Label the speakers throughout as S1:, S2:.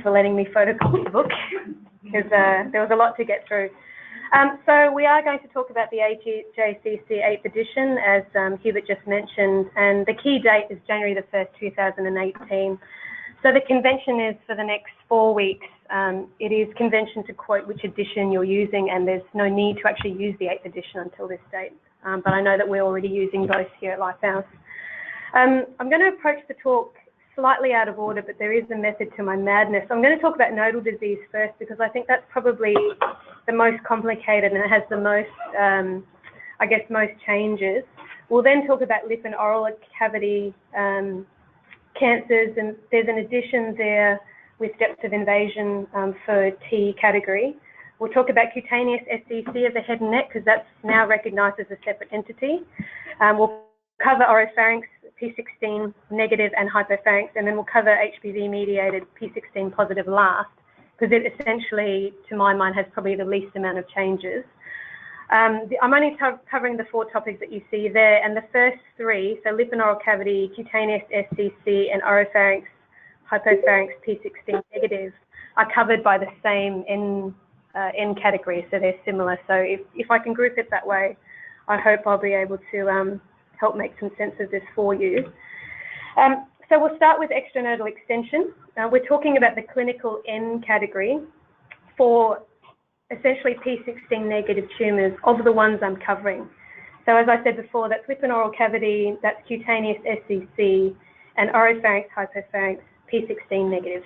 S1: for letting me photocopy the book, because there was a lot to get through. So we are going to talk about the AJCC 8th edition, as Hubert just mentioned, and the key date is January the 1st, 2018. So the convention is for the next 4 weeks. It is convention to quote which edition you're using, and there's no need to actually use the 8th edition until this date. But I know that we're already using both here at Lifehouse. I'm going to approach the talk slightly out of order, but there is a method to my madness. I'm going to talk about nodal disease first, because I think that's probably the most complicated and it has the most, I guess, most changes. We'll then talk about lip and oral cavity cancers, and there's an addition there with depth of invasion for T category. We'll talk about cutaneous SCC of the head and neck, because that's now recognised as a separate entity. We'll cover oropharynx, P16 negative and hypopharynx, and then we'll cover HPV-mediated P16 positive last, because it essentially, to my mind, has probably the least amount of changes. I'm only covering the 4 topics that you see there, and the first 3, so lip and oral cavity, cutaneous SCC, and oropharynx, hypopharynx, P16 negative, are covered by the same N category, so they're similar. So if I can group it that way, I hope I'll be able to help make some sense of this for you. So we'll start with extranodal extension. We're talking about the clinical N category for essentially P16 negative tumours of the ones I'm covering. So as I said before, that's lip and oral cavity, that's cutaneous SCC, and oropharynx, hypopharynx, P16 negative.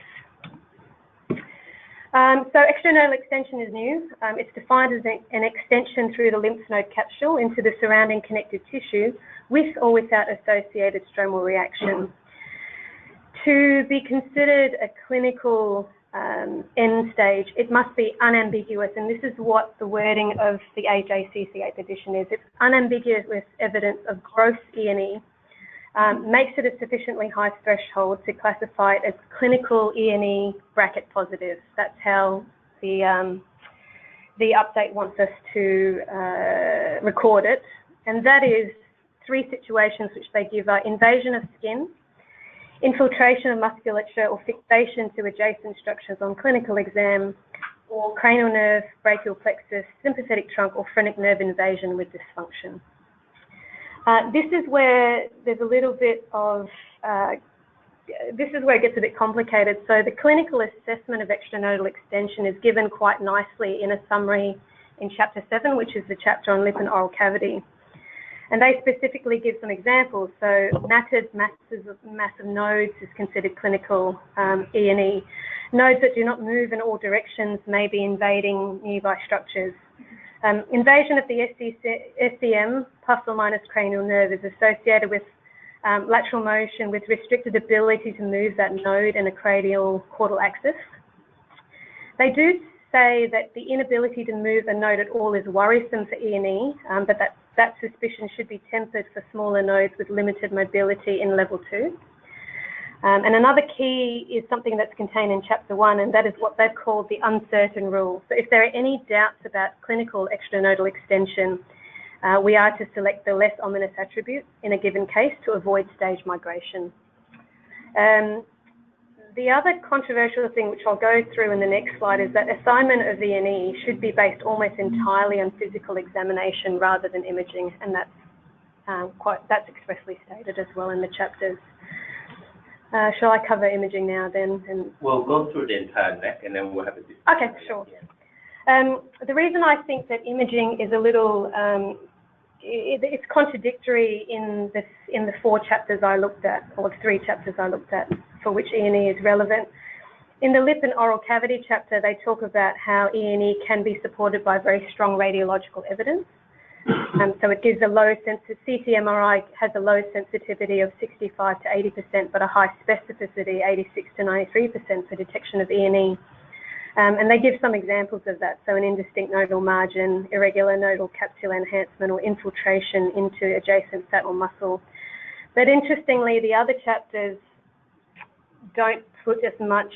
S1: So extranodal extension is new. It's defined as an extension through the lymph node capsule into the surrounding connective tissue with or without associated stromal reaction. To be considered a clinical end stage, it must be unambiguous, and this is what the wording of the AJCC 8th edition is. It's unambiguous with evidence of gross E&E. Makes it a sufficiently high threshold to classify it as clinical E&E bracket positive. That's how the update wants us to record it. And that is 3 situations which they give are invasion of skin, infiltration of musculature or fixation to adjacent structures on clinical exam, or cranial nerve, brachial plexus, sympathetic trunk, or phrenic nerve invasion with dysfunction. This is where there's a little bit of, this is where it gets a bit complicated. So the clinical assessment of extranodal extension is given quite nicely in a summary in chapter 7, which is the chapter on lip and oral cavity. And they specifically give some examples. So matted massive nodes is considered clinical E&E. Nodes that do not move in all directions may be invading nearby structures. Invasion of the SCM plus or minus cranial nerve is associated with lateral motion with restricted ability to move that node in a cranial caudal axis. They do say that the inability to move a node at all is worrisome for E&E, but that suspicion should be tempered for smaller nodes with limited mobility in level 2. And another key is something that's contained in chapter 1, and that is what they've called the uncertain rule. So if there are any doubts about clinical extranodal extension, we are to select the less ominous attribute in a given case to avoid stage migration. The other controversial thing, which I'll go through in the next slide, is that assignment of E&E should be based almost entirely on physical examination rather than imaging, and that's expressly stated as well in the chapters. Shall I cover imaging now then?
S2: We'll go through the entire neck and then we'll have a discussion.
S1: Okay, sure. The reason I think that imaging is a little, it's contradictory in the 4 chapters I looked at, or 3 chapters I looked at, for which E&E is relevant. In the lip and oral cavity chapter, they talk about how E&E can be supported by very strong radiological evidence. So it gives a low sensitivity, CT-MRI has a low sensitivity of 65 to 80%, but a high specificity, 86 to 93% for detection of E&E. And they give some examples of that. So an indistinct nodal margin, irregular nodal capsular enhancement, or infiltration into adjacent fat or muscle. But interestingly, the other chapters don't put as much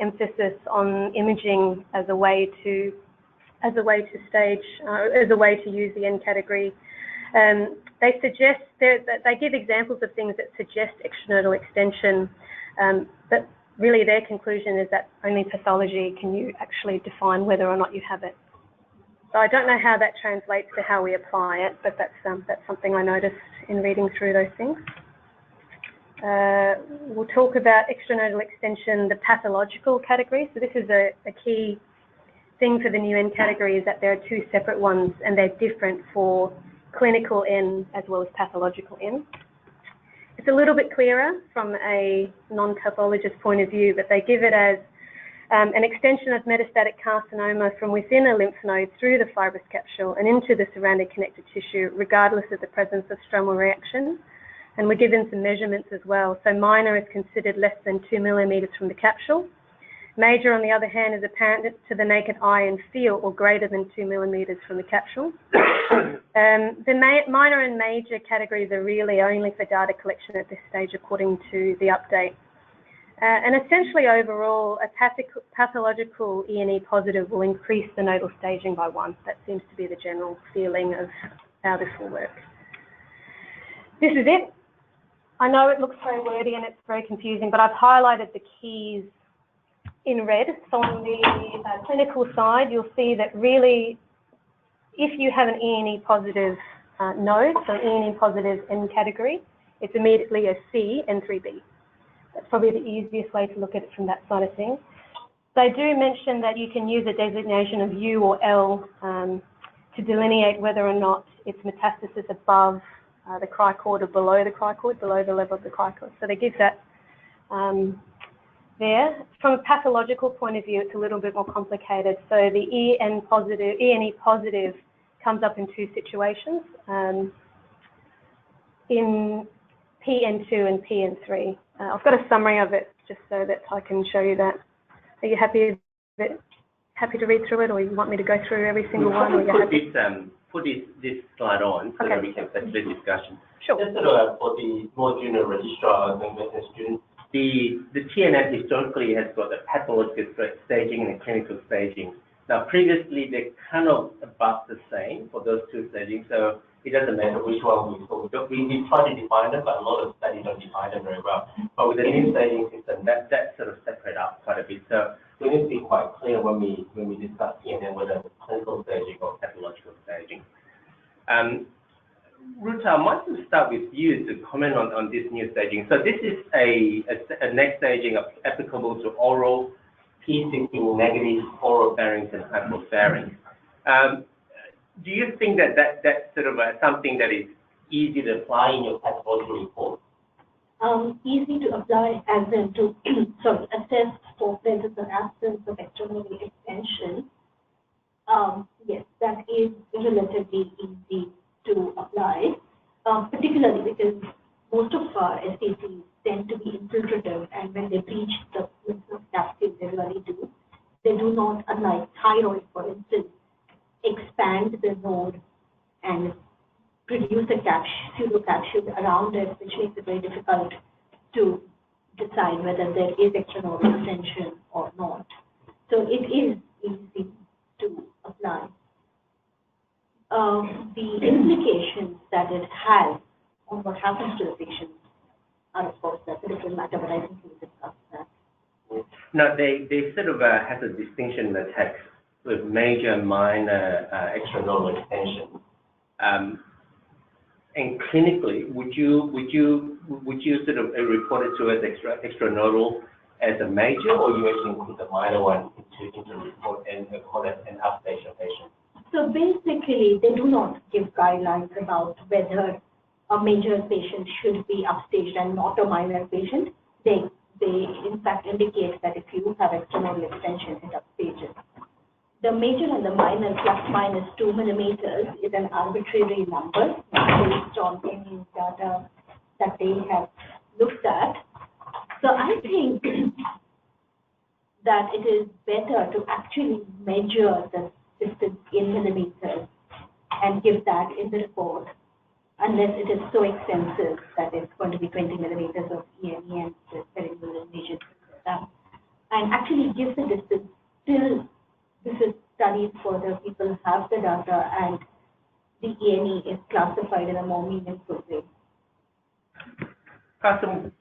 S1: emphasis on imaging as a way to use the N category. They suggest that they give examples of things that suggest extranodal extension, but really their conclusion is that only pathology can you actually define whether or not you have it. So I don't know how that translates to how we apply it, but that's something I noticed in reading through those things. We'll talk about extranodal extension, the pathological category. So this is a key thing for the new N category, is that there are two separate ones and they're different for clinical N as well as pathological N. It's a little bit clearer from a non-pathologist point of view, but they give it as an extension of metastatic carcinoma from within a lymph node through the fibrous capsule and into the surrounding connective tissue, regardless of the presence of stromal reaction. And we're given some measurements as well. So minor is considered less than 2 millimeters from the capsule. Major, on the other hand, is apparent to the naked eye and feel, or greater than 2 millimeters from the capsule. The minor and major categories are really only for data collection at this stage, according to the update. And essentially, overall, a pathological E&E positive will increase the nodal staging by 1. That seems to be the general feeling of how this will work. This is it. I know it looks very wordy and it's very confusing, but I've highlighted the keys in red. So on the clinical side, you'll see that really, if you have an E&E positive node, so E&E positive N category, it's immediately a C N3B. That's probably the easiest way to look at it from that side of things. They do mention that you can use a designation of U or L to delineate whether or not it's metastasis above the cricord or below the cricord, below the level of the cricord. So they give that there. From a pathological point of view, it's a little bit more complicated. So the E&E positive comes up in two situations, in PN2 and PN3. I've got a summary of it just so that I can show you that. Are you happy to read through it, or you want me to go through every single one? Or
S2: Put this slide on so
S1: okay.
S2: that we can start the discussion.
S1: Sure.
S3: Just for the more junior registrars and business students,
S2: the TNF historically has got a pathological staging and a clinical staging. Now, previously, they're kind of about the same for those two stagings, so it doesn't matter which one we go. We try to define them, but a lot of studies don't define them very well. But with the new staging system, that sort of separate out quite a bit. So we need to be quite clear when we discuss TNF, whether it's clinical staging or pathological staging. Ruta, I want to start with you to comment on this new staging. So this is a next staging applicable to oral, P16 negative, oropharynx and hypopharynx. Do you think that's sort of something that is easy to apply in your pathology report?
S4: Easy to apply as in to assess for presence or absence of extranodal extension. Yes, that is relatively easy to apply, particularly because most of our STCs tend to be infiltrative, and when they breach the lymph node capsule, they really do. They do not, unlike thyroid, for instance, expand the node and produce a pseudocapsule around it, which makes it very difficult to decide whether there is extranodal extension or not. So it is easy to apply. The implications that it has on what happens to the patient are, of course, that's a different matter, but I think we'll discuss that.
S2: No, they sort of have a distinction in the text with major and minor extranodal extension. And clinically, would you sort of report it to as extranodal as a major, or you actually include the minor one into the report and call it an upstage patient?
S4: So basically, they do not give guidelines about whether a major patient should be upstaged and not a minor patient. They in fact indicate that if you have extranodal extension, it upstages. The major and the minor plus minus 2 millimeters is an arbitrary number based on any data that they have looked at. So I think that it is better to actually measure the distance in millimeters and give that in the report, unless it is so extensive that it's going to be 20 millimeters of E&E and peritoneal lesions, and actually give the distance till this is studied further, people have the data, and the E&E is classified in a more meaningful way.
S2: Kasim,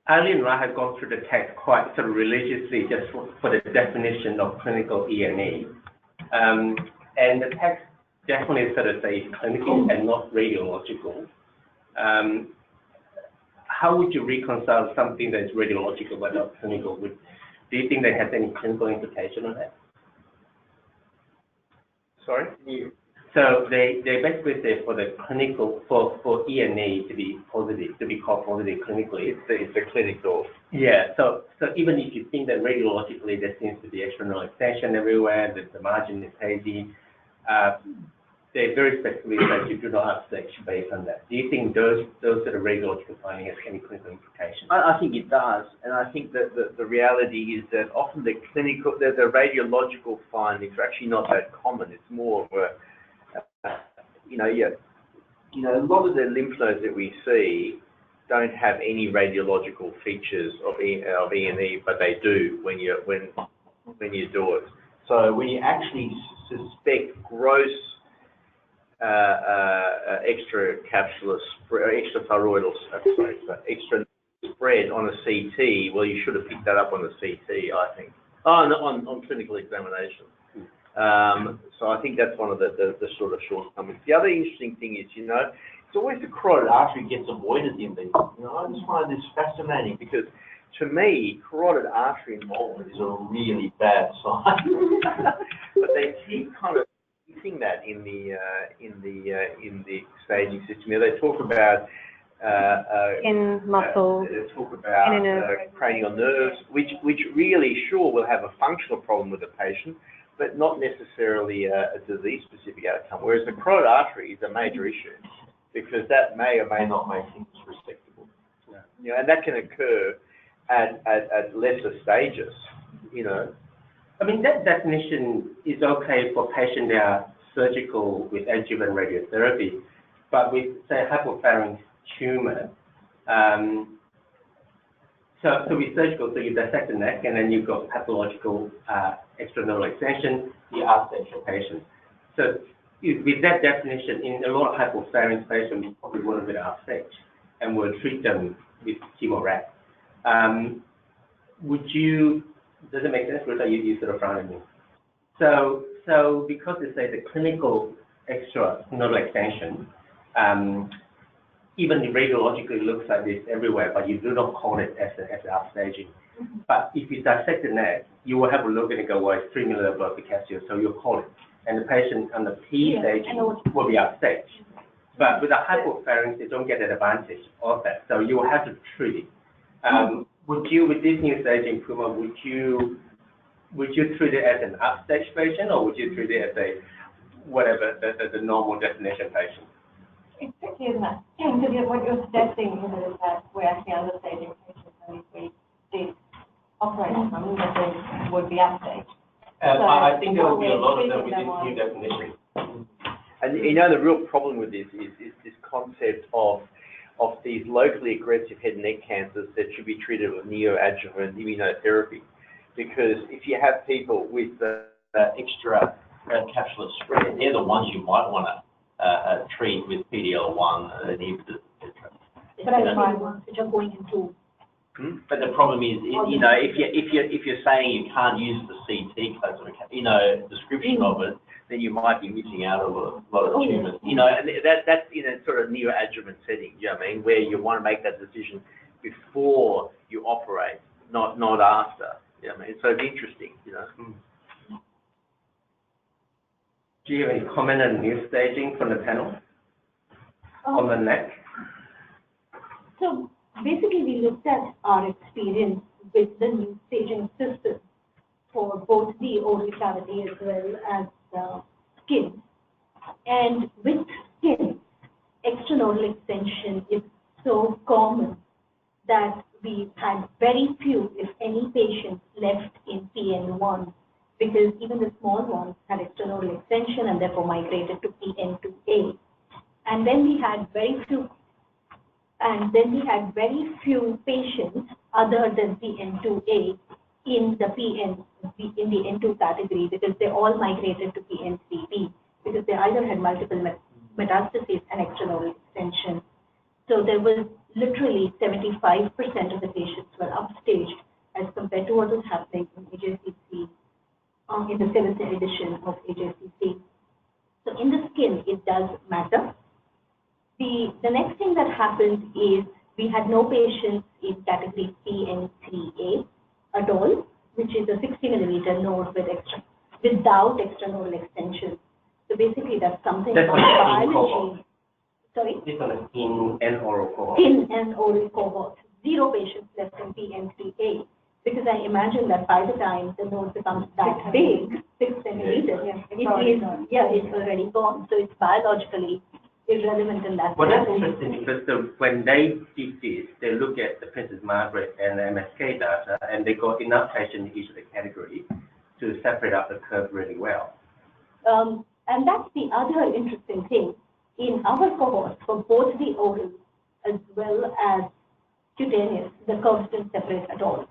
S2: Ali and I have gone through the text quite sort of religiously just for the definition of clinical E&E. And the text definitely sort of says clinical and not radiological. How would you reconcile something that's radiological but not clinical? Do you think that has any clinical implication on that? Sorry? So they basically say for the clinical, for E&E to be positive, to be called positive clinically, it's the clinical. Yeah, so even if you think that radiologically there seems to be external extension everywhere, that the margin is hazy, they very specifically that you do not have stage based on that. Do you think those sort of radiological findings have any clinical implications?
S5: I think it does, and I think that the reality is that often the radiological findings are actually not that common. It's more of a a lot of the lymph nodes that we see don't have any radiological features of E&E, but they do when you do it. So when you actually suspect gross extracapsular extra spread on a CT, well, you should have picked that up on the CT, I think. On clinical examination. So I think that's one of the sort of shortcomings. The other interesting thing is, it's always the carotid artery gets avoided in these. I just find this fascinating because, to me, carotid artery involvement is a really bad sign. But they keep kind of using that in the staging system. They talk about
S1: in muscles,
S5: they talk about cranial nerves, which really sure will have a functional problem with the patient, but not necessarily a disease-specific outcome. Whereas the carotid artery is a major issue because that may or may not make things resectable. Yeah. And that can occur at lesser stages.
S2: I mean, that definition is okay for patients that are surgical with adjuvant radiotherapy, but with, say, hypopharynx tumor, so with surgical, so you dissect the neck and then you've got pathological extranodal extension, you upstage your patient. So with that definition, in a lot of hypopharynx patients, we probably want to be upstage and we'll treat them with chemo-rad. Does it make sense, Rita? You sort of frown at me. So because they say the clinical extranodal extension, even radiologically looks like this everywhere, but you do not call it as upstaging. But if you dissect the neck, you will have a look and go, well, it's 3 mm above the capsule, so you'll call it. And the patient on the P staging will be upstage. But with a hypopharynx, you don't get that advantage of that, so you will have to treat it. With this new staging, Puma, would you treat it as an upstage patient, or would you treat it as a whatever the normal definition patient?
S4: It's tricky, isn't it? Because what you're suggesting is that we're actually understaging patients, and if we did operate on them, that they would be upstage.
S2: I think there will be a lot of them with this new definition.
S5: And the real problem with this is this concept of these locally aggressive head and neck cancers that should be treated with neoadjuvant immunotherapy. Because if you have people with extra capsular spread, they're the ones you might want to treat with PD-L1 inhibitors, etc.
S4: But I find ones which are going into.
S5: But the problem is, if you're saying you can't use the CT description of it, then you might be missing out on a lot of tumors. And that's in a sort of neoadjuvant setting. You know what I mean? Where you want to make that decision before you operate, not after. You know what I mean? So it's interesting.
S2: Do you have any comment on new staging from the panel on the neck?
S4: So basically, we looked at our experience with the new staging system for both the oral cavity as well as the skin. And with skin, extranodal extension is so common that we had very few, if any, patients left in PN1, because even the small ones had extranodal extension and therefore migrated to PN2A. And then we had very few patients other than PN2A in the N2 category, because they all migrated to PN3B, because they either had multiple metastases and extranodal extension. So there was literally 75% of the patients were upstaged as compared to what was happening in AJCC, in the 7th edition of AJCC. So in the skin, it does matter. The next thing that happened is we had no patients in category PN3A at all, which is a 60 millimeter node without extranodal extension. So basically, that's something
S2: that's
S4: about biology. Sorry?
S2: This one is in an oral cohort.
S4: In an oral cohort. 0 patients left in PN3A. Because I imagine that by the time the node becomes that big, 6 centimeters, it's already gone. So it's biologically irrelevant in that.
S2: Well, that's interesting because when they did this, they look at the Princess Margaret and the MSK data, and they got enough patients in each of the categories to separate out the curve really well.
S4: And that's the other interesting thing. In our cohort, for both the oral as well as cutaneous, the curves didn't separate at all.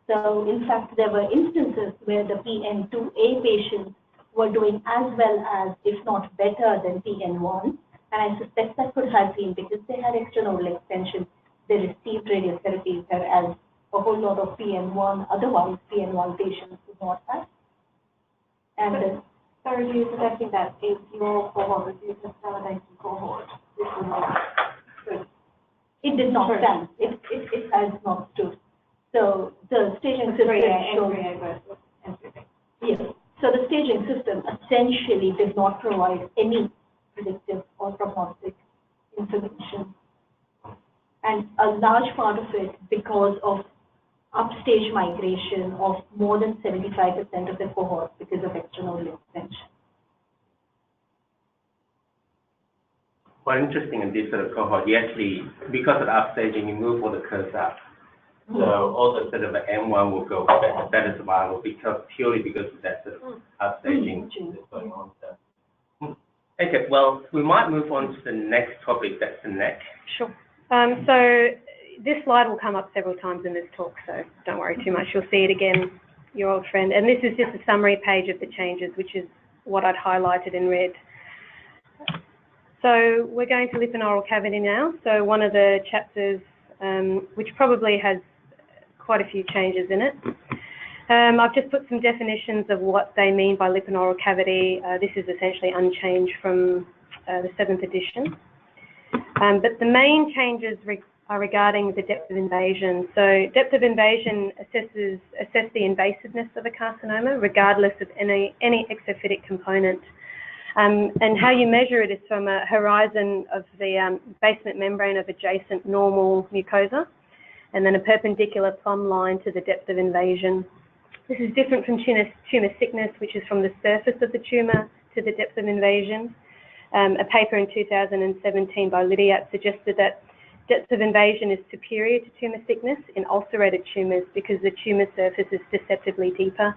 S4: So, in fact, there were instances where the PN2A patients were doing as well as, if not better than PN1. And I suspect that could have been because they had extranodal extension. They received radiotherapy, whereas a whole lot of PN1, otherwise PN1 patients did not have. And
S1: so are you suggesting that if your cohort was used as a validation cohort, this would not stood?
S4: It did not stand. It has not stood. So the staging system shows. Yes. So the staging system essentially did not provide any predictive or prognostic information. And a large part of it because of upstage migration of more than 75% of the cohort because of extranodal extension.
S2: Well, interesting in this sort of cohort, you actually, because of upstaging, you move all the curves up. So all the sort of M1 will go better survival purely because of that sort of upstaging that's going on. So. Okay, well, we might move on to the next topic, that's the neck.
S1: Sure. So this slide will come up several times in this talk, so don't worry too much. You'll see it again, your old friend. And this is just a summary page of the changes, which is what I'd highlighted in red. So we're going to lip and oral cavity now. So one of the chapters, which probably has quite a few changes in it. I've just put some definitions of what they mean by lip and oral cavity. This is essentially unchanged from the 7th edition. But the main changes are regarding the depth of invasion. So depth of invasion assess the invasiveness of a carcinoma, regardless of any exophytic component. And how you measure it is from a horizon of the basement membrane of adjacent normal mucosa, and then a perpendicular plumb line to the depth of invasion. This is different from tumour thickness, which is from the surface of the tumour to the depth of invasion. A paper in 2017 by Lydiat suggested that depth of invasion is superior to tumour thickness in ulcerated tumours because the tumour surface is deceptively deeper,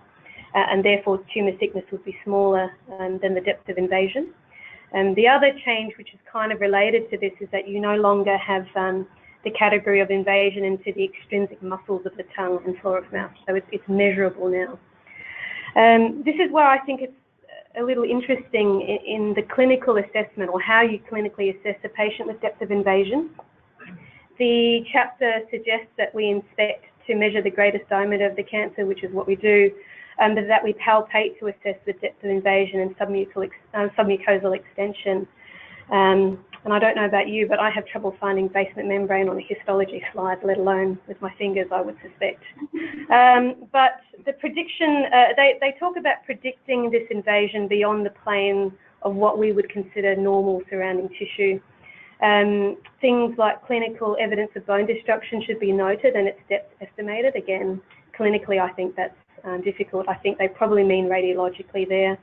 S1: and therefore tumour thickness would be smaller than the depth of invasion. The other change, which is kind of related to this, is that you no longer have the category of invasion into the extrinsic muscles of the tongue and floor of mouth. So it's measurable now. This is where I think it's a little interesting in the clinical assessment, or how you clinically assess a patient with depth of invasion. The chapter suggests that we inspect to measure the greatest diameter of the cancer, which is what we do, but that we palpate to assess the depth of invasion and submucosal extension. And I don't know about you, but I have trouble finding basement membrane on a histology slide, let alone with my fingers, I would suspect. But the prediction, they talk about predicting this invasion beyond the plane of what we would consider normal surrounding tissue. Things like clinical evidence of bone destruction should be noted and its depth estimated. Again, clinically, I think that's difficult. I think they probably mean radiologically there.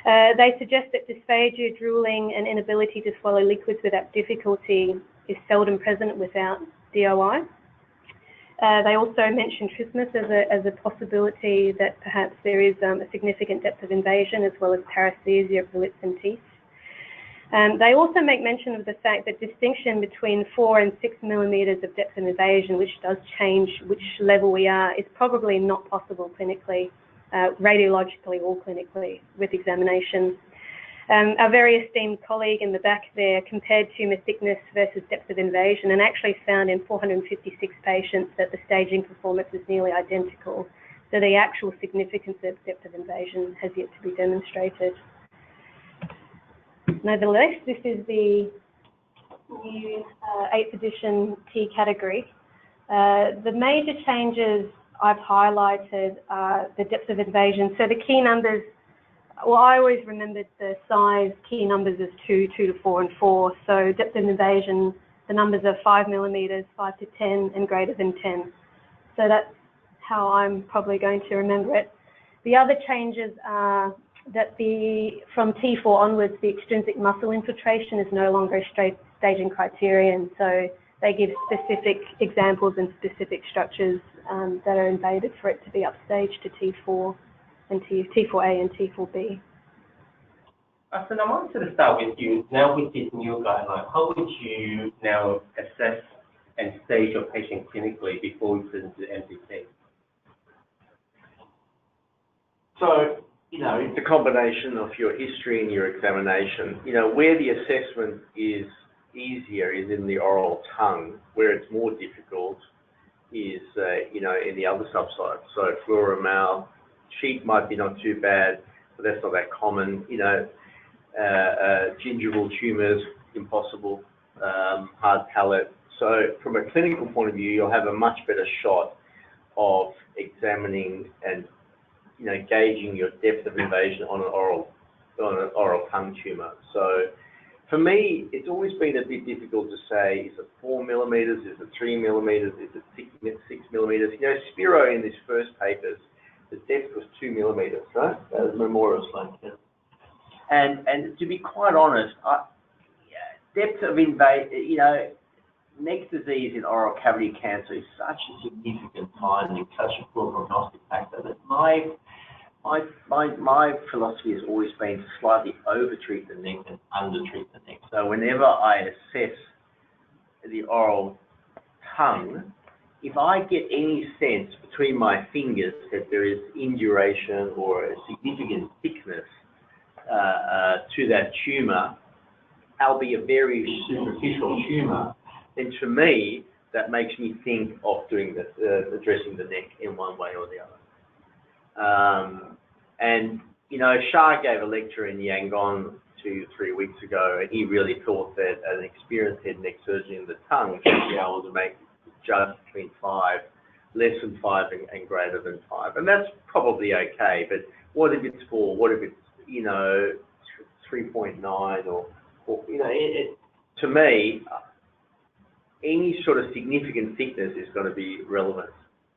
S1: They suggest that dysphagia, drooling, and inability to swallow liquids without difficulty is seldom present without DOI. They also mention trismus as a possibility that perhaps there is a significant depth of invasion, as well as paresthesia of the lips and teeth. They also make mention of the fact that distinction between 4 and 6 millimeters of depth of invasion, which does change which level we are, is probably not possible clinically, radiologically or clinically with examination. Our very esteemed colleague in the back there compared tumour thickness versus depth of invasion and actually found in 456 patients that the staging performance is nearly identical. So the actual significance of depth of invasion has yet to be demonstrated. Nevertheless, this is the new 8th edition T category. The major changes I've highlighted are the depth of invasion. So the key numbers, well, I always remembered the size key numbers as 2, 2 to 4, and 4. So depth of invasion, the numbers are 5 millimeters, 5 to 10, and greater than 10. So that's how I'm probably going to remember it. The other changes are that from T4 onwards, the extrinsic muscle infiltration is no longer a staging criterion. So they give specific examples and specific structures that are invaded for it to be upstaged to T4 and T4A and T4B.
S2: So now I want to start with you. Now with this new guideline, how would you now assess and stage your patient clinically before we present to MCT?
S5: So, you know, it's a combination of your history and your examination. You know, where the assessment is easier is in the oral tongue. Where it's more difficult is, you know, in the other subsites. So flora mouth, cheek might be not too bad, but that's not that common. You know, gingival tumours, impossible, hard palate. So from a clinical point of view, you'll have a much better shot of examining and, you know, gauging your depth of invasion on an oral tongue tumour. So for me, it's always been a bit difficult to say, is it 4 millimeters, is it 3 millimeters, is it 6 millimeters? You know, Spiro in his first papers, the depth was 2 millimeters, right? That was Memorial Sloan. Yeah. And to be quite honest, depth of invasion, you know, neck disease in oral cavity cancer is such a significant finding, such a poor prognostic factor that my philosophy has always been to slightly over-treat the neck and under-treat the neck. So whenever I assess the oral tongue, if I get any sense between my fingers that there is induration or a significant thickness to that tumour, albeit a very superficial tumour, then to me, that makes me think of doing addressing the neck in one way or the other. And, you know, Shah gave a lecture in Yangon 2-3 weeks ago, and he really thought that an experienced head and neck surgeon in the tongue should be able to make just between 5, less than 5 and greater than 5. And that's probably okay, but what if it's 4? What if it's, you know, 3.9 or you know, to me, any sort of significant thickness is going to be relevant.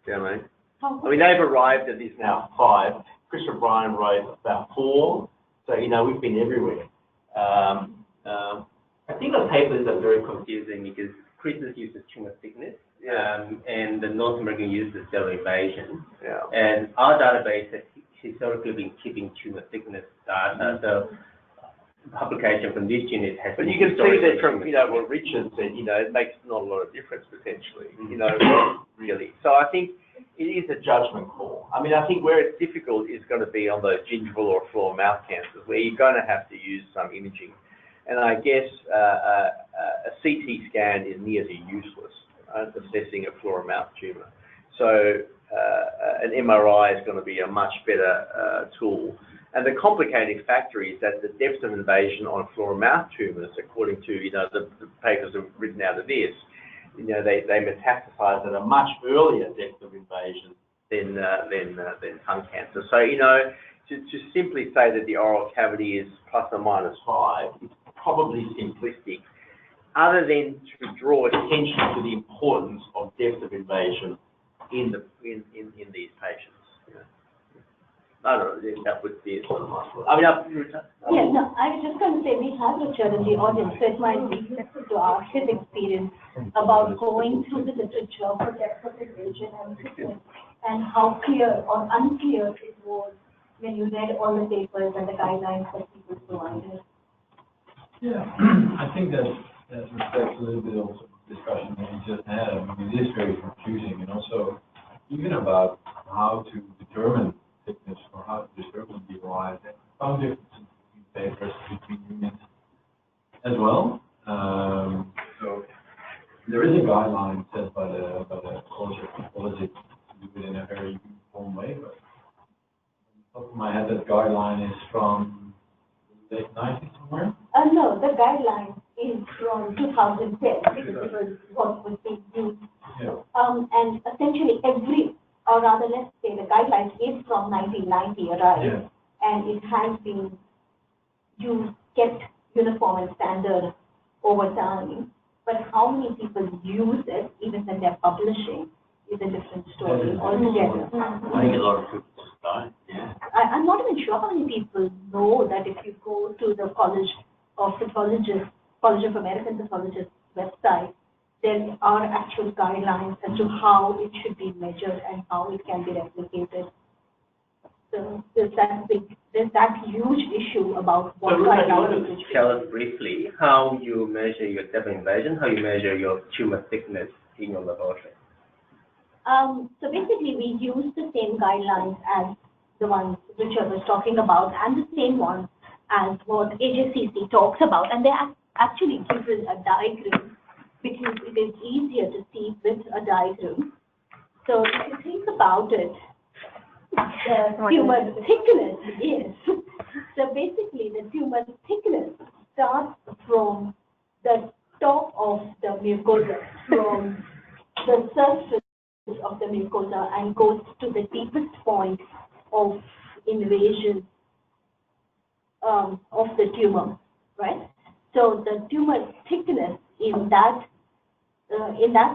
S5: Do you know what I mean? I mean, they've arrived at this now 5. Chris O'Brien wrote about 4. So, you know, we've been everywhere.
S2: I think the papers are very confusing because Cris uses tumor thickness, and the North American uses cell invasion.
S5: Yeah.
S2: And our database has historically been keeping tumor thickness data. So publication from this unit has.
S5: But you can see that from, you know, what Richard said, you know, it makes not a lot of difference potentially, you know, really. So I think it is a judgment call. I mean, I think where it's difficult is going to be on those gingival or floor mouth cancers where you're going to have to use some imaging. And I guess a CT scan is near to useless assessing a floor mouth tumour. So an MRI is going to be a much better tool. And the complicating factor is that the depth of invasion on floor mouth tumours, according to, you know, the papers that have written out of this, you know, they metastasize at a much earlier depth of invasion than tongue cancer. So, you know, to simply say that the oral cavity is plus or minus 5 is probably simplistic, other than to draw attention to the importance of depth of invasion in these patients. You know. I don't know, that would be sort of my thought. I mean,
S4: yeah, no, I was just going to say we have Richard in the audience, so it might be useful to ask his experience about going through the literature for depth of invasion and how clear or unclear it was when you read all the papers and the guidelines that people provided.
S6: Yeah, I think that reflects a little bit of discussion that we just had. I mean, it is very confusing, and also even about how to determine thickness or how to determine the OI. Some differences between papers top of my head, that guideline is from late 90s somewhere?
S4: No, the guideline is from 2010 because it was what was being used.
S6: Yeah.
S4: And essentially or rather let's say the guideline is from 1990, right?
S6: Yeah.
S4: And it has been kept uniform and standard over time. But how many people use it, even when they're publishing, is a different story altogether.
S3: I think a lot of people just don't, yeah.
S4: I'm not even sure how many people know that if you go to the College of American Pathologists website, there are actual guidelines as to how it should be measured and how it can be replicated. So there's that huge issue about what
S2: So, Rupa, do you want
S4: guidelines
S2: to
S4: should
S2: tell us briefly how you measure your depth of invasion, how you measure your tumor thickness in your laboratory?
S4: So basically, we use the same guidelines as the ones Richard was talking about, and the same ones as what AJCC talks about, and they actually given a diagram because it is easier to see with a diagram. So if you think about it, the tumor thickness is, so basically the tumor thickness starts from the top of the mucosa, from the surface of the mucosa, and goes to the deepest point of invasion of the tumor, right? So the tumor thickness in that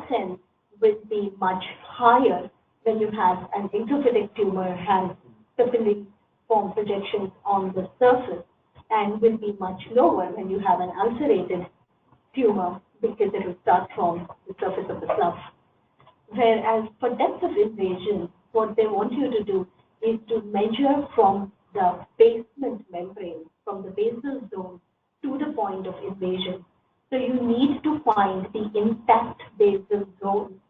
S4: sense will be much higher when you have an ectophytic tumor has capillary form projections on the surface, and will be much lower when you have an ulcerated tumor because it will start from the surface of the slough. Whereas for depth of invasion, what they want you to do is to measure from the basement membrane, from the basal zone to the point of invasion. So you need to find the intact basal zone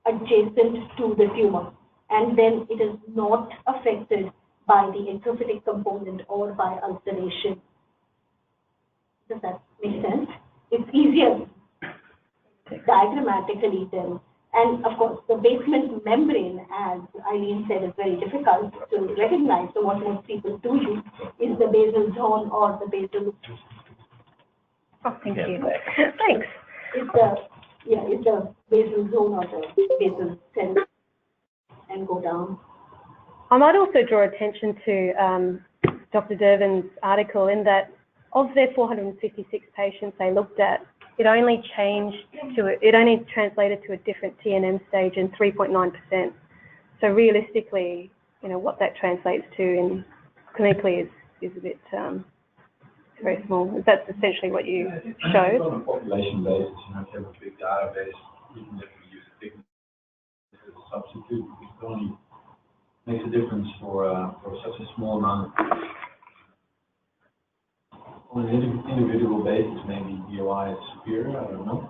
S4: adjacent to the tumor, and then it is not affected by the ectophytic component or by ulceration. Does that make sense? It's easier diagrammatically then. And of course, the basement membrane, as Eileen said, is very difficult to recognize. So what most people do use is the basal zone or the basal.
S1: Oh, thank you. Thanks.
S4: It's the basal zone or the basal cell, and go down.
S1: I might also draw attention to Dr. Dervin's article in that of their 456 patients they looked at, it only translated to a different TNM stage in 3.9%. So realistically, what that translates to in clinically is a bit very small. That's essentially what you showed.
S6: On a population basis, if you have a big database, even if we use thickness as a substitute, it only makes a difference for such a small amount of people. On an individual basis, maybe BOI is superior, I don't know.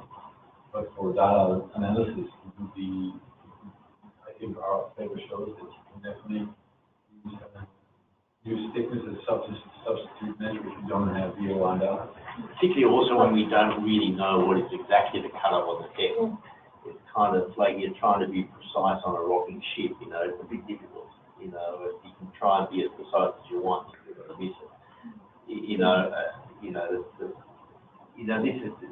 S6: But for data analysis, it would be, I think our paper shows that you can definitely use thickness as a substitute measure if you don't have BOI data.
S3: Particularly also when we don't really know what is exactly the cutoff on the depth. It's kind of like you're trying to be precise on a rocking ship, it's a bit difficult. If you can try and be as precise as you want, you're going to miss it.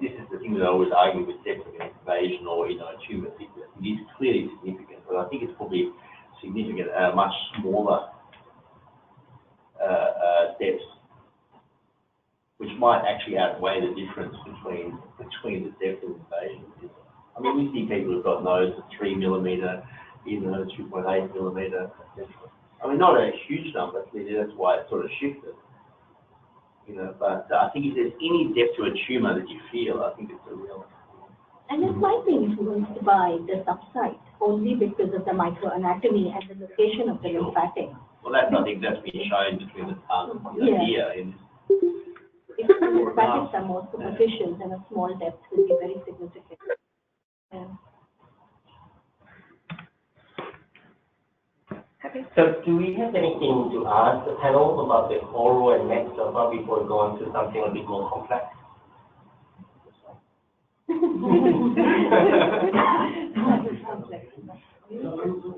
S3: This is the thing that I always argue with depth of invasion or tumor thickness. It is clearly significant, but I think it's probably significant at a much smaller depth, which might actually outweigh the difference between the depth of invasion. I mean, we see people who've got nodes at 3 millimeter, 2.8 millimeter. I mean, not a huge number. Clearly, that's why it sort of shifted. But I think if there's any depth to a tumor that you feel, I think it's a real.
S4: And it might be influenced by the subsite only because of the microanatomy and the location of the lymphatic.
S3: Well, I think that's been shown between the tongue and here.
S4: If the lymphatics are more superficial, then a small depth will be very significant. Yeah.
S2: So do we have anything to ask the panel about the oral and neck so far before we go on to something a bit more complex?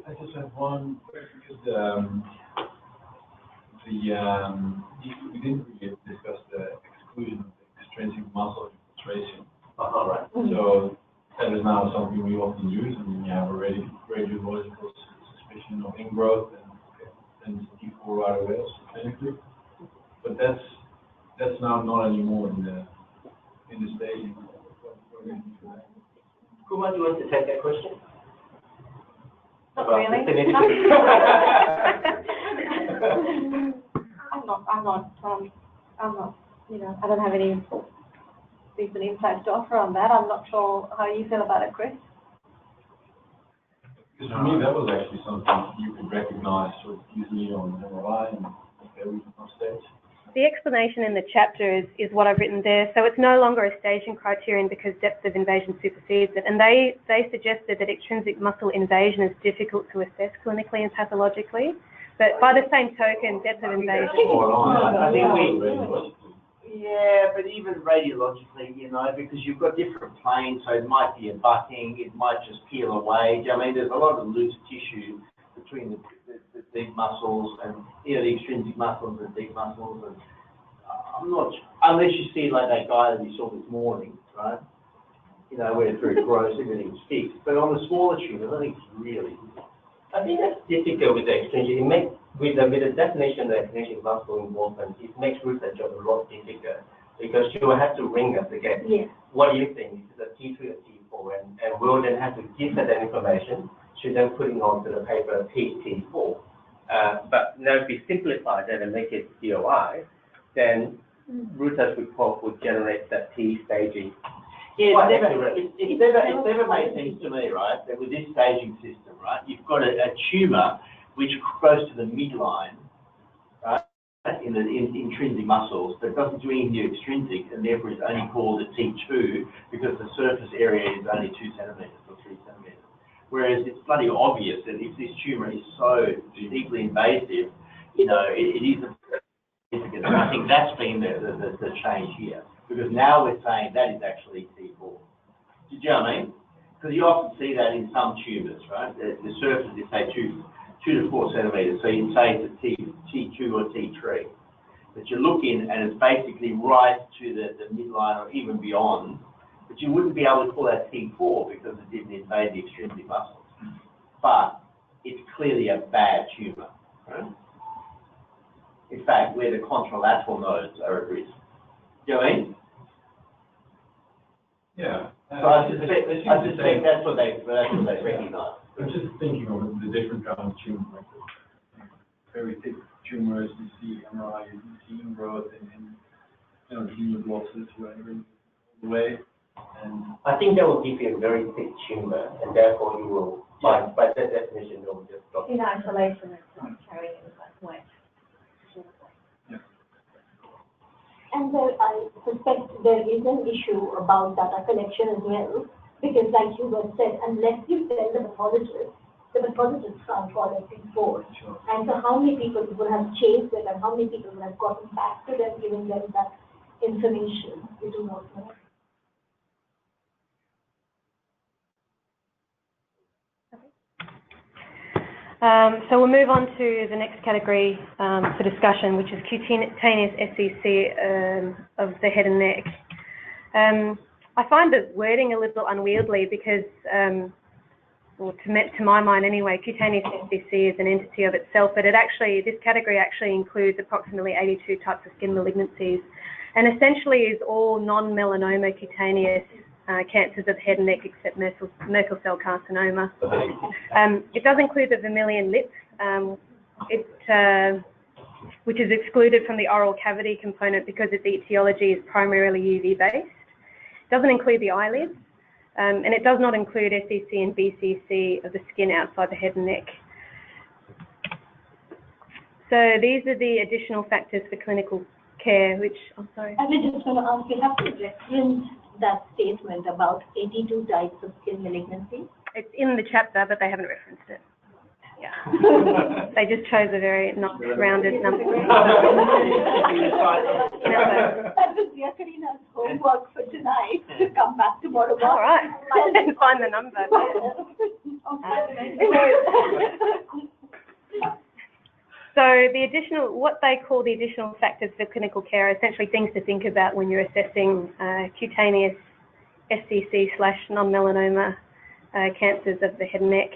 S6: I just have one question, because we didn't really discuss the exclusion of the extrinsic muscle infiltration.
S2: Right.
S6: So that is now something we often use, and you have a radiological suspicion of ingrowth and T4 right away, also clinically. But that's now not anymore in the staging.
S2: Kumar, do you want to take that question?
S1: Not really.
S7: I'm not, I don't have any decent insights to offer on that. I'm not sure how you feel about it, Cris.
S6: Because for me, that was actually something you could recognize sort of easily on MRI and on stage.
S1: The explanation in the chapter is what I've written there. So it's no longer a staging criterion because depth of invasion supersedes it. And they suggested that extrinsic muscle invasion is difficult to assess clinically and pathologically. But by the same token, depth of invasion.
S3: I think yeah, but even radiologically, because you've got different planes, so it might be a butting, it might just peel away. I mean, there's a lot of loose tissue between the deep muscles and, the extrinsic muscles and deep muscles. And I'm not, unless you see like that guy that you saw this morning, right? Where it's very gross, everything sticks. But on the smaller tumors, I think it's really.
S2: I think that's difficult with the extrinsic. With the definition of the extrinsic muscle involvement, it makes Ruth's job a lot difficult because she will have to ring us again.
S4: Yes.
S2: What do you think? Is it a T3 or T4? And we'll then have to give her that information. She then put it onto the paper T4. But now if we simplify that and make it DOI, then Ruth's report would generate that T staging.
S3: Yeah, it's never made sense to me, right, that with this staging system, right, you've got a tumour which goes to the midline, right, in the intrinsic muscles, but doesn't do anything to extrinsic, and therefore is only called a T2 because the surface area is only 2 centimetres or 3 centimetres. Whereas it's bloody obvious that if this tumour is so deeply invasive, it is significant. And I think that's been the change here. Because now we're saying that is actually T4. Do you know what I mean? Because you often see that in some tumours, right? The surface is, say, 2 to 4 centimetres. So you say it's a T2 or T3. But you look in and it's basically right to the midline or even beyond. But you wouldn't be able to call that T4 because it didn't invade the extrinsic muscles. But it's clearly a bad tumour, right? In fact, where the contralateral nodes are at risk. Do you know what I mean?
S6: Yeah.
S3: So I suspect that's what they recognise.
S6: I'm just thinking of the different kind of tumors, like the very thick tumors, you see MRI, you see ingrowth and hemoglobin whatever the way. And
S2: I think that will give you a very thick tumor, and therefore you will, by that definition, it will just drop.
S7: In isolation, it's not carrying that weight.
S4: And I suspect there is an issue about data collection as well, because like you were said, unless you tell the pathologist can't follow T4.
S6: sure.
S4: And so how many people would have chased it and how many people would have gotten back to them, giving them that information? We do not know.
S1: So we'll move on to the next category for discussion, which is cutaneous SCC of the head and neck. I find the wording a little unwieldy because, or to my mind anyway, cutaneous SCC is an entity of itself, but this category actually includes approximately 82 types of skin malignancies, and essentially is all non-melanoma cutaneous cancers of the head and neck except Merkel cell carcinoma. It does include the vermilion lips, which is excluded from the oral cavity component because its etiology is primarily UV based. It doesn't include the eyelids, and it does not include SCC and BCC of the skin outside the head and neck. So these are the additional factors for clinical care, which, I'm sorry.
S4: I was just going to ask, you have to reference that statement about 82 types of skin malignancy?
S1: It's in the chapter, but they haven't referenced it. Yeah. They just chose a very not rounded number.
S4: That was Yakarina's homework for tonight, to come back tomorrow morning.
S1: All right, and find the number. So what they call the additional factors for clinical care are essentially things to think about when you're assessing cutaneous SCC/non-melanoma cancers of the head and neck.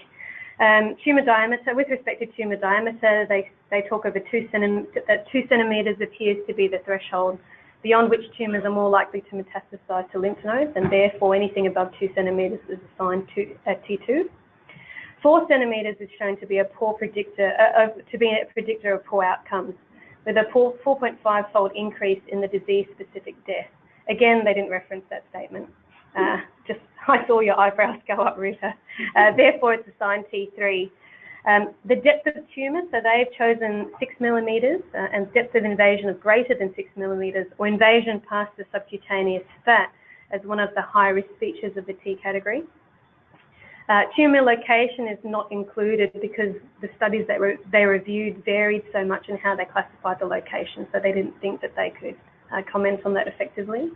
S1: Tumour diameter, with respect to tumour diameter, they talk over 2 centimetres appears to be the threshold beyond which tumours are more likely to metastasize to lymph nodes, and therefore anything above 2 centimetres is assigned to T2. 4 centimetres is shown to be a predictor of poor outcomes, with a 4.5-fold increase in the disease-specific death. Again, they didn't reference that statement. I saw your eyebrows go up, Ruta. Therefore, it's assigned T3. The depth of tumour, so they've chosen 6 millimetres and depth of invasion of greater than 6 millimetres, or invasion past the subcutaneous fat as one of the high-risk features of the T category. Tumour location is not included because the studies that they reviewed varied so much in how they classified the location, so they didn't think that they could comment on that effectively.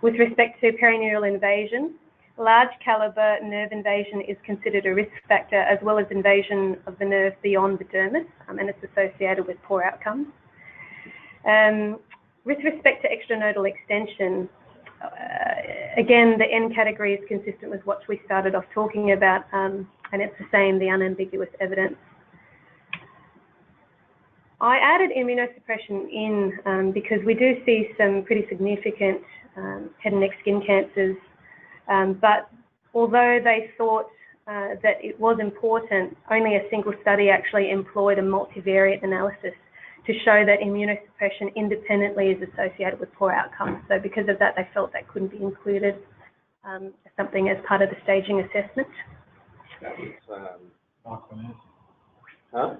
S1: With respect to perineal invasion, large caliber nerve invasion is considered a risk factor, as well as invasion of the nerve beyond the dermis, and it's associated with poor outcomes. With respect to extranodal extension, again, the N category is consistent with what we started off talking about, and it's the same, the unambiguous evidence. I added immunosuppression in because we do see some pretty significant head and neck skin cancers, but although they thought that it was important, only a single study actually employed a multivariate analysis to show that immunosuppression independently is associated with poor outcomes. So because of that, they felt that couldn't be included as something as part of the staging assessment.
S5: That was,
S6: Huh?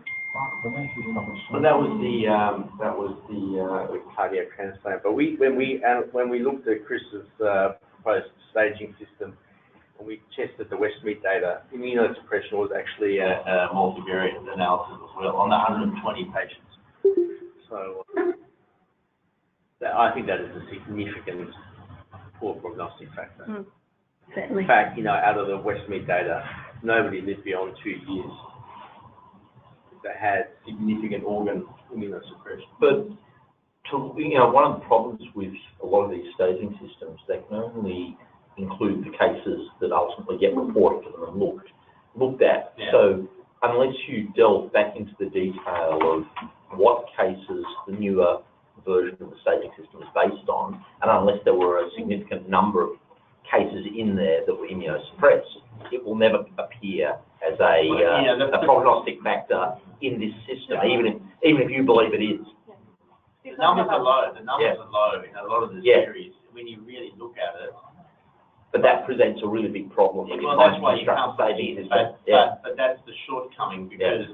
S5: well, that was the cardiac transplant. But when we looked at Chris's proposed staging system, and we tested the Westmead data, immunosuppression was actually a multivariate analysis as well on the 120 patients. So I think that is a significant poor prognostic factor.
S1: Certainly.
S5: In fact, out of the Westmead data, nobody lived beyond 2 years that had significant organ immunosuppression.
S3: But one of the problems with a lot of these staging systems, they can only include the cases that ultimately get reported to them and looked at. Yeah. So unless you delve back into the detail of what cases the newer version of the staging system is based on, and unless there were a significant number of cases in there that were immunosuppressed, it will never appear as a prognostic factor in this system, even if you believe it is.
S5: The numbers are low. The numbers are low in a lot of the series when you really look at it.
S3: But that presents a really big problem.
S5: Well, that's why you can't staging system. But that's the shortcoming, because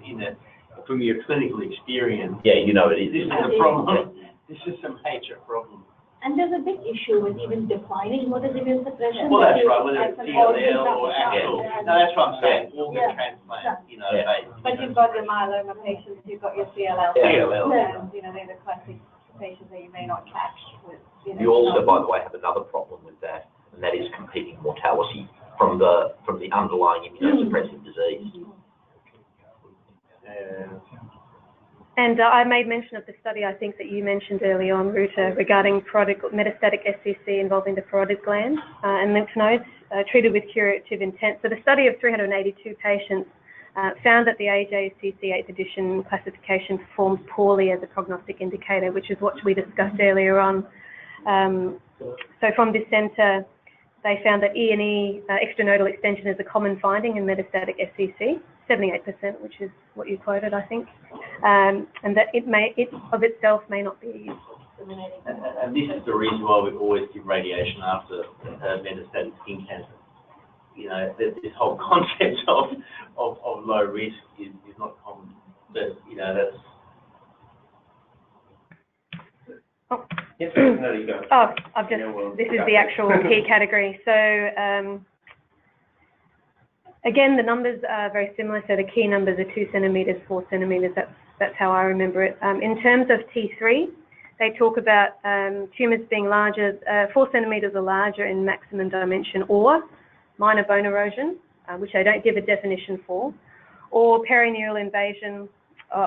S5: from your clinical experience,
S3: it is.
S5: This is a problem. This is a major problem.
S4: And there's a big issue with even defining what is immunosuppression.
S5: Well, that's right, whether it's CLL or actual. No, that's what I'm saying, organ transplant,
S7: But you've got your myeloma patients, you've got your CLL. And, they're the classic patients that you may not catch with,
S3: You also, by the way, have another problem with that, and that is competing mortality from the underlying immunosuppressive disease.
S1: And I made mention of the study, I think, that you mentioned earlier on, Ruta, regarding metastatic SCC involving the parotid gland and lymph nodes treated with curative intent. So the study of 382 patients found that the AJCC 8th edition classification performed poorly as a prognostic indicator, which is what we discussed earlier on. So from this centre, they found that E&E extranodal extension is a common finding in metastatic SCC, 78%, which is what you quoted, I think, and that it of itself may not be discriminating.
S5: And this is the reason why we always give radiation after metastatic skin cancer. This whole concept of low risk is not common, but that's.
S1: Oh.
S2: Yes, no, you go.
S1: Oh, this is the actual T category. So again, the numbers are very similar. So the key numbers are 2 centimetres, 4 centimetres. That's how I remember it. In terms of T3, they talk about tumours being larger, 4 centimetres or larger in maximum dimension, or minor bone erosion, which they don't give a definition for, or perineal invasion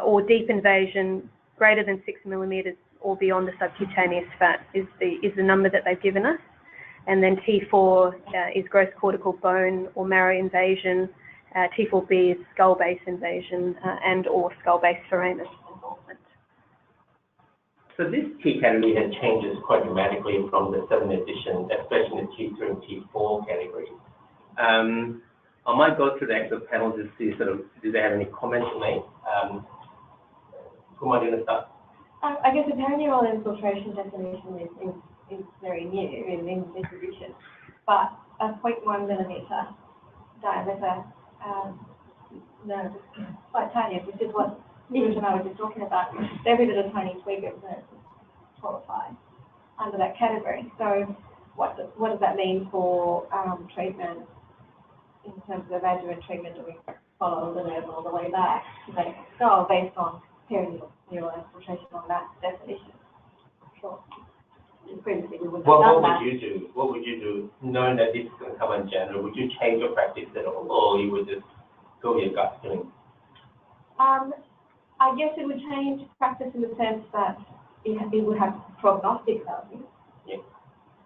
S1: or deep invasion greater than 6 millimeters or beyond the subcutaneous fat is the number that they've given us. And then T4 is gross cortical bone or marrow invasion. T4B is skull base invasion and or skull base foramen involvement.
S2: So this T category has changes quite dramatically from the 7th edition, especially in the T3 and T4 categories. I might go through the actual panel to see sort of, do they have any comments to make? Who am I going to start?
S7: I guess the peritoneal infiltration definition is very new in this edition, but a 0.1 millimeter diameter nerve is quite tiny, which is what Nish and I were just talking about. Every little tiny twig of nerve is qualified under that category. So what does that mean for treatment in terms of adjuvant treatment? Do we follow the nerve all the way back to the skull based on peritoneal infiltration on that definition? Sure. Previously we would have done that.
S2: What would you do, knowing that this is going to come in January? Would you change your practice at all, or you would just go with your gut feeling?
S7: I guess it would change practice in the sense that it would have prognostic value.
S2: Yeah.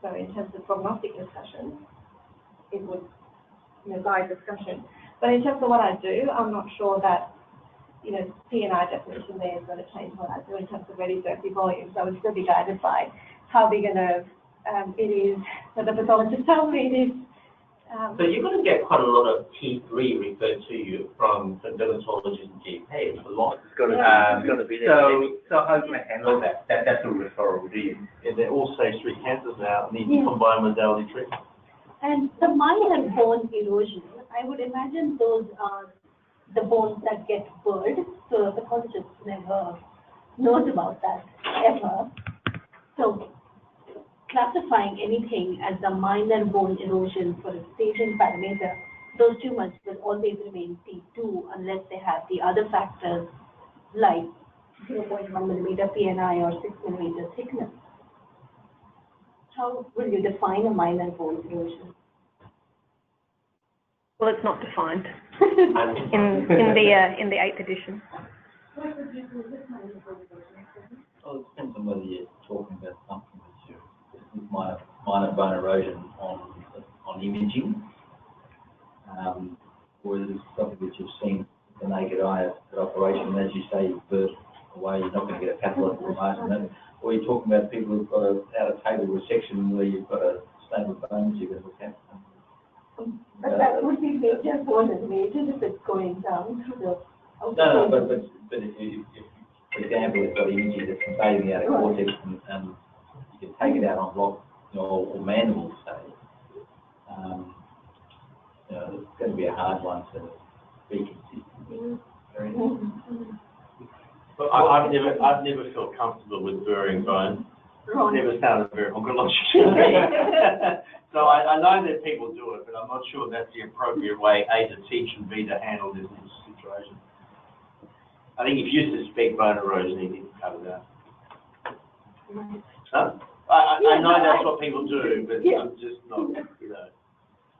S7: So in terms of prognostic discussion, it would guide discussion. But in terms of what I do, I'm not sure that P&I definition there is going to change what I do in terms of radiotherapy volumes. I would still be guided by how big a nerve it is. So the pathologist tells me it is.
S2: So you're going to get quite a lot of T3 referred to you from dermatologists and GPs. A lot.
S5: It's going to be there.
S2: So how do you handle that? That's a referral, do you?
S3: Yeah, they're all stage 3 cancers now, need combined modality treatment.
S4: And the minor bone erosion, I would imagine those are the bones that get burred, so the pathologist never knows about that ever. So classifying anything as a minor bone erosion for a staging parameter, those tumors will always remain T2 unless they have the other factors like 0.1 millimeter PNI or 6 millimeter thickness. How will you define a minor bone erosion?
S1: Well, it's not defined in the 8th edition.
S8: Well, it depends on whether you're talking about something that's minor bone erosion on imaging, or whether it's something that you've seen with the naked eye at operation. As you say, you burst away, you're not going to get a pathological margin. Or you're talking about people who've got an out-of-table resection where you've got a stable bone you're going to look at.
S4: But that would be major bone erosion if it's going down to the...
S8: No, but if for example, you've got imaging that's invading the outer cortex and you can take it out on block, or mandible, say, it's going to be a hard one to be consistent with.
S3: But I've never felt comfortable with burying bone. It never sounded very oncological to me. So I know that people do it, but I'm not sure that's the appropriate way, A, to teach and B, to handle this situation. I think if you suspect bone erosion, you need to cut it out. Huh? I know that's what people do, but I'm just not,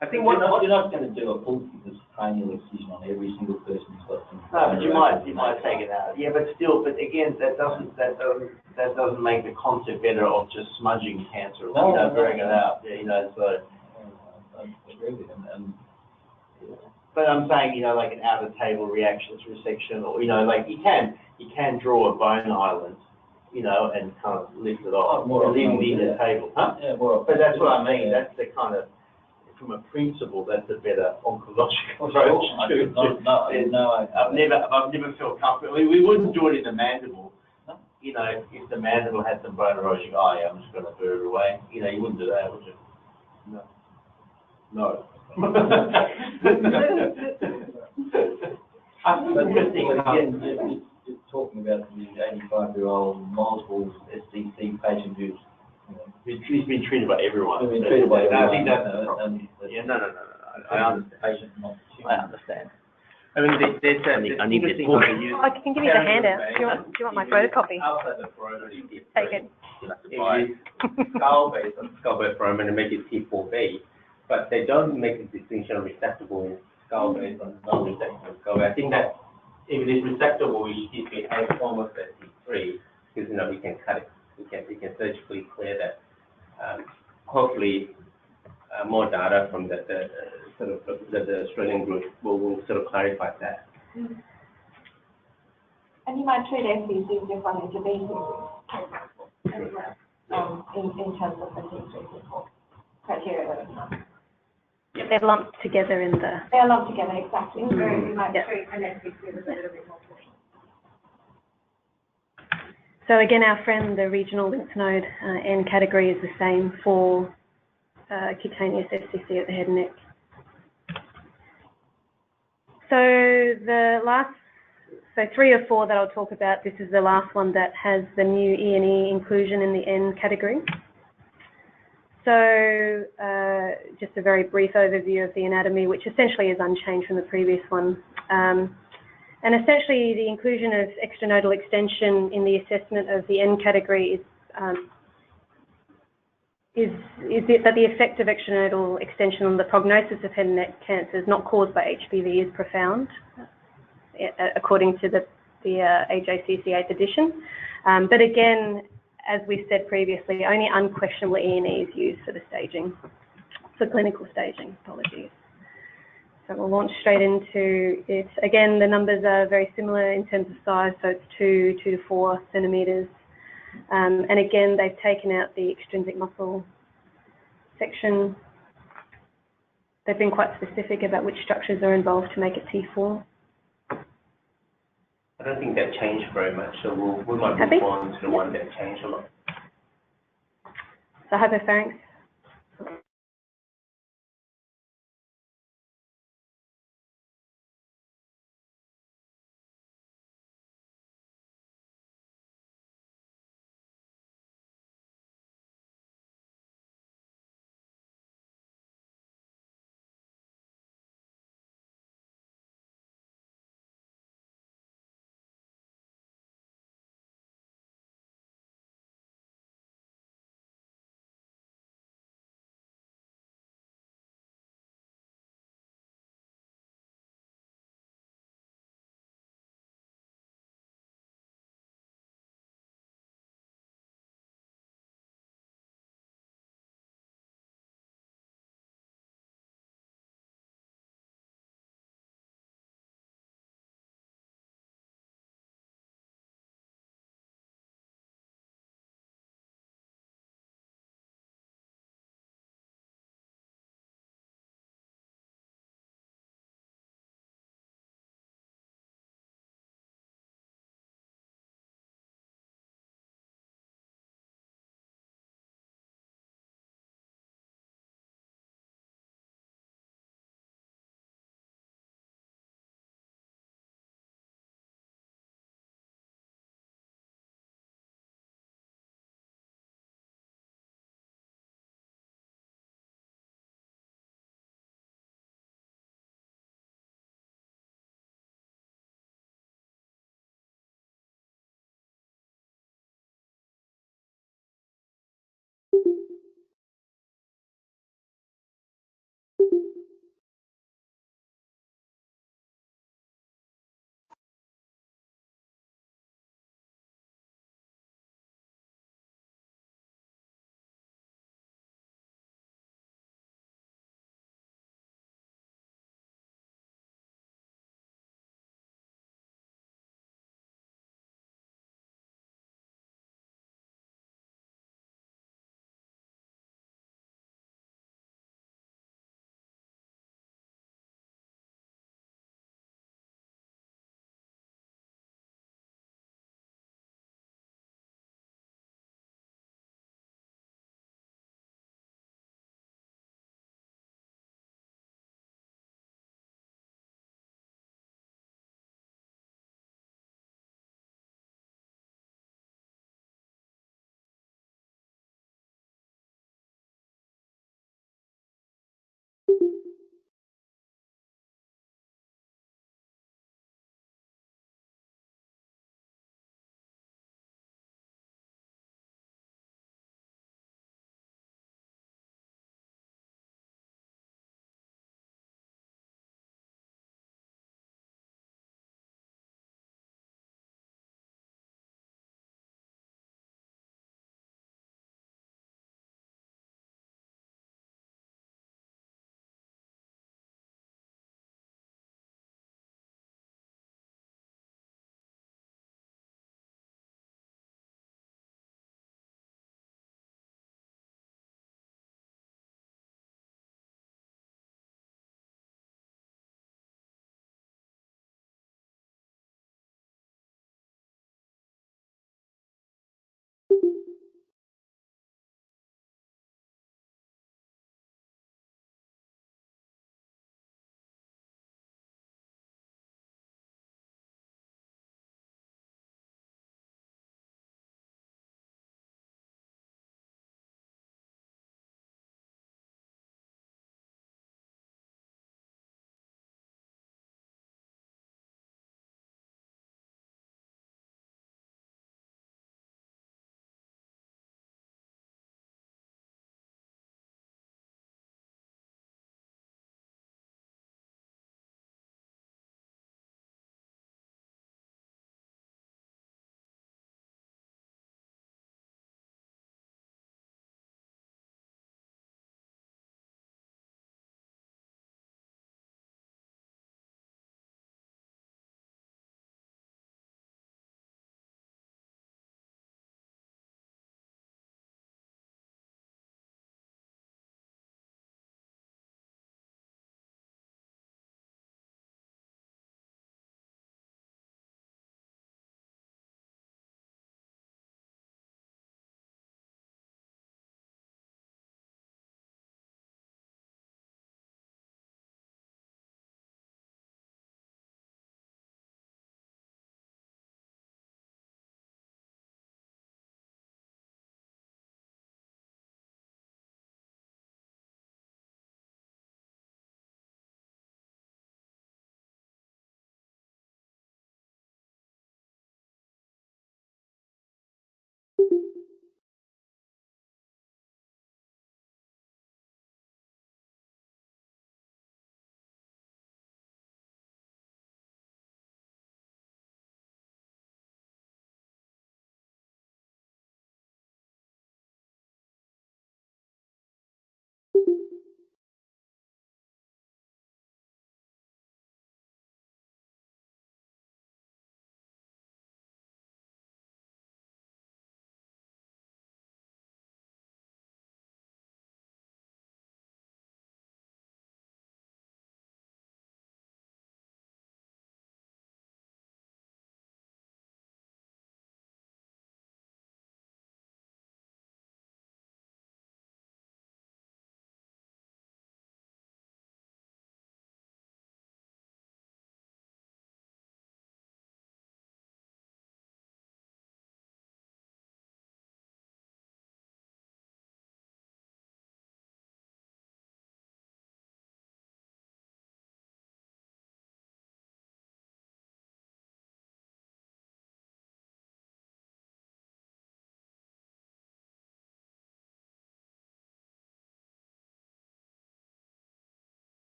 S2: I think
S8: you're not going to do a full thickness cranial excision on every single person who's got some.
S3: No, but you might take it out. Yeah, but again, that doesn't make the concept better of just smudging cancer or burying it out. Yeah, so.
S8: I agree with him.
S3: But I'm saying, like an out-of-table reaction to resection, or like you can draw a bone island, and kind of lift it off, leaving the inner table, huh?
S8: Yeah, more.
S3: But that's what I mean. That's the kind of, from a principle, that's a better oncological approach. I've never felt comfortable. We wouldn't do it in the mandible. If the mandible had some bone erosion, I'm just going to burn it away. You wouldn't do that, would you? No.
S8: But again, you're talking about the 85-year-old multiple SDC patient who's
S3: been treated by everyone.
S8: Been treated by everyone.
S3: I think that's the problem. No. I understand.
S2: I mean, I need this book.
S1: I can give you the handout. Do you want my photocopy? Take it.
S2: Skull-based foramen and make it T4B, but they don't make a distinction of resectable skull based on non-resectable skull. I think that if it is resectable, we usually add almost at T3 because we can cut it, we can surgically clear that. Hopefully, more data from the Australian group will sort of clarify that.
S7: And you might treat FBCs differently to BCs as well, in terms of the T3 criteria that it's not.
S1: Yeah, they're lumped together in the...
S7: They're lumped together, exactly. So you might treat an FBC with a little bit more caution.
S1: So again, our friend, the regional lymph node N category is the same for cutaneous SCC at the head and neck. So 3 or 4 that I'll talk about, this is the last one that has the new E&E inclusion in the N category. So just a very brief overview of the anatomy, which essentially is unchanged from the previous one. And essentially the inclusion of extranodal extension in the assessment of the N category is that the effect of extranodal extension on the prognosis of head and neck cancers not caused by HPV is profound, according to the AJCC 8th edition. But again, as we said previously, only unquestionable E&E is used for the staging, for clinical staging, apologies. So we'll launch straight into it. Again, the numbers are very similar in terms of size, so it's 2 to 4 centimetres. And again, they've taken out the extrinsic muscle section. They've been quite specific about which structures are involved to make it T4.
S2: I don't think that changed very much, so we might move on to the one that changed a lot.
S1: So hypopharynx.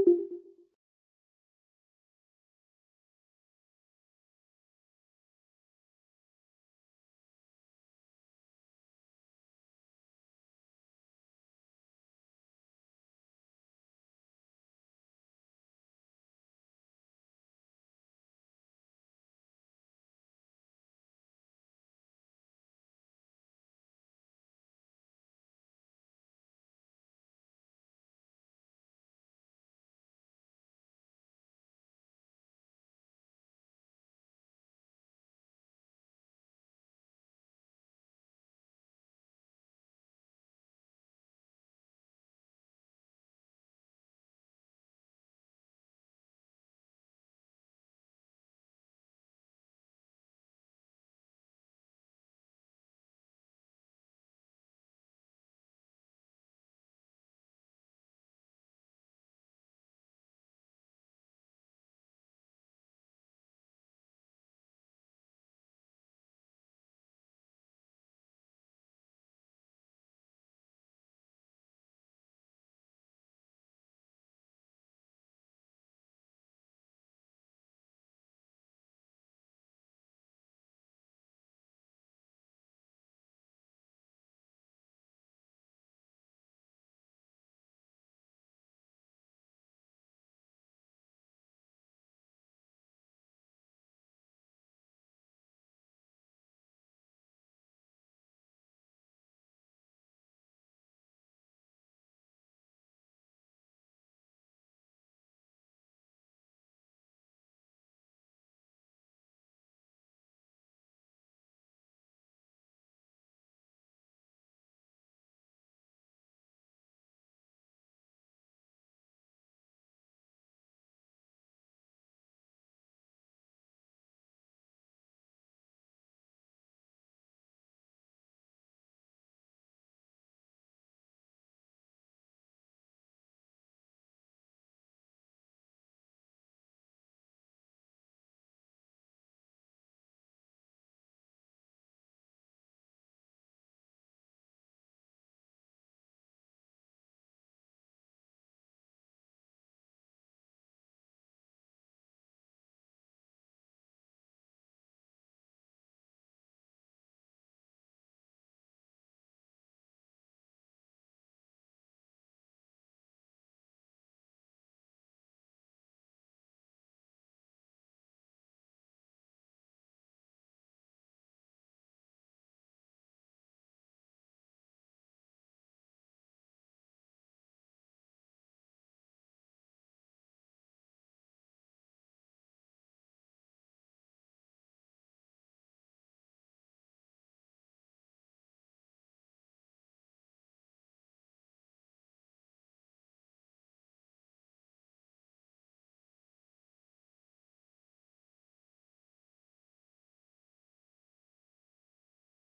S1: you.